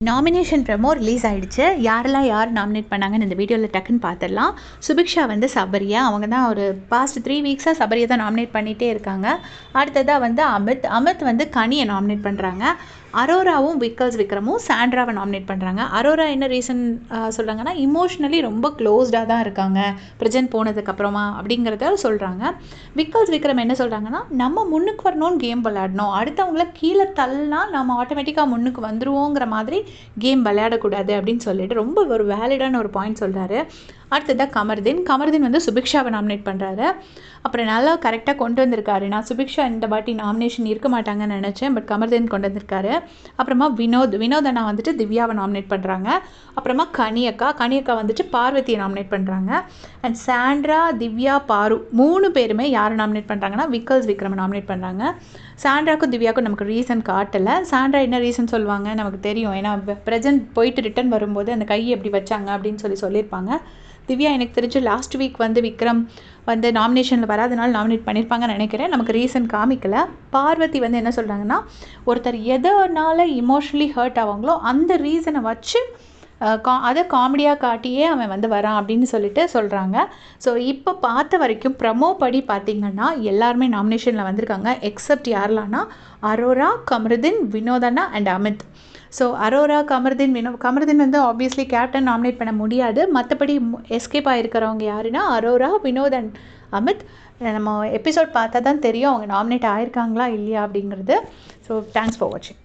Nomination promo release ஆகிடுச்சு. யார் nominate பண்ணாங்கன்னு இந்த வீடியோவில் டக்குன்னு பார்த்துடலாம். சுபிக்ஷா வந்து சபரியா, அவங்க தான் ஒரு பாஸ்ட் 3 வீக்ஸாக சபரியை தான் நாமினேட் பண்ணிகிட்டே இருக்காங்க. அடுத்ததாக வந்து அமித் வந்து கனியை நாமினேட் பண்ணுறாங்க. அரோராவும் விக்ரமும் சாண்ட்ராவை நாமினேட் பண்ணுறாங்க. அரோரா என்ன ரீசன் சொல்கிறாங்கன்னா, இமோஷ்னலி ரொம்ப க்ளோஸ்டாக தான் இருக்காங்க ப்ரெசென்ட் போனதுக்கப்புறமா அப்படிங்கிறத சொல்கிறாங்க. விக்ரம் என்ன சொல்கிறாங்கன்னா, நம்ம முன்னுக்கு வரணும்னு கேம் விளையாடணும், அடுத்தவங்கள கீழே தள்ளினா நம்ம ஆட்டோமேட்டிக்காக முன்னுக்கு வந்துருவோங்கிற மாதிரி கேம் விளையாடக்கூடாது அப்படின்னு சொல்லிட்டு ரொம்ப ஒரு வேலிடான ஒரு பாயிண்ட் சொல்கிறாரு. அடுத்ததாக கமர்தீன் வந்து சுபிக்ஷாவை நாமினேட் பண்ணுறாரு. அப்புறம் நல்லா கரெக்டாக கொண்டு வந்திருக்காரு. நான் சுபிக்ஷா இந்த வாட்டி நாமினேஷன் இருக்க மாட்டாங்கன்னு நினச்சேன், பட் கமர்தீன் கொண்டு வந்திருக்காரு. அப்புறமா வினோத் அண்ணா வந்துட்டு திவ்யாவை நாமினேட் பண்ணுறாங்க. அப்புறமா கனியக்கா வந்துட்டு பார்வதியை நாமினேட் பண்ணுறாங்க. அண்ட் சாண்ட்ரா, திவ்யா, பாரு 3 பேருமே யாரை நாமினேட் பண்ணுறாங்கன்னா விக்ரமை நாமினேட் பண்ணுறாங்க. சாண்ட்ராக்கும் திவ்யாவுக்கும் நமக்கு ரீசன் காட்டலை. சாண்ட்ரா என்ன ரீசன் சொல்லுவாங்க நமக்கு தெரியும், ஏன்னா ப்ரெசென்ட் போயிட்டு ரிட்டன் வரும்போது அந்த கையை எப்படி வச்சாங்க அப்படின்னு சொல்லியிருப்பாங்க. திவ்யா எனக்கு தெரிஞ்சு லாஸ்ட் வீக் வந்து விக்ரம் வந்து நாமினேஷனில் வராதனால நாமினேட் பண்ணியிருப்பாங்கன்னு நினைக்கிறேன். நமக்கு ரீசன் காமிக்கலை. பார்வதி வந்து என்ன சொல்கிறாங்கன்னா, ஒருத்தர் எதனால இமோஷ்னலி ஹர்ட் ஆவாங்களோ அந்த ரீசனை வச்சு அதை காமெடியாக காட்டியே அவன் வந்து வரான் அப்படின்னு சொல்கிறாங்க. ஸோ இப்போ பார்த்த வரைக்கும் ப்ரமோ படி பார்த்திங்கன்னா எல்லாருமே நாமினேஷனில் வந்திருக்காங்க. எக்ஸப்ட் யாரெல்லாம்னா அரோரா, கமருதீன், வினோதண்ணா and Amit. So Aurora, Kamarudeen வந்து ஆப்வியஸ்லி கேப்டன் நாமினேட் பண்ண முடியாது. மற்றபடி எஸ்கேப் ஆகிருக்கிறவங்க யாருன்னா அரோரா, வினோத் அண்ட் அமித். நம்ம எபிசோட் பார்த்தா தான் தெரியும் அவங்க நாமினேட் ஆகிருக்காங்களா இல்லையா அப்படிங்கிறது. ஸோ தேங்க்ஸ் ஃபார் வாட்சிங்.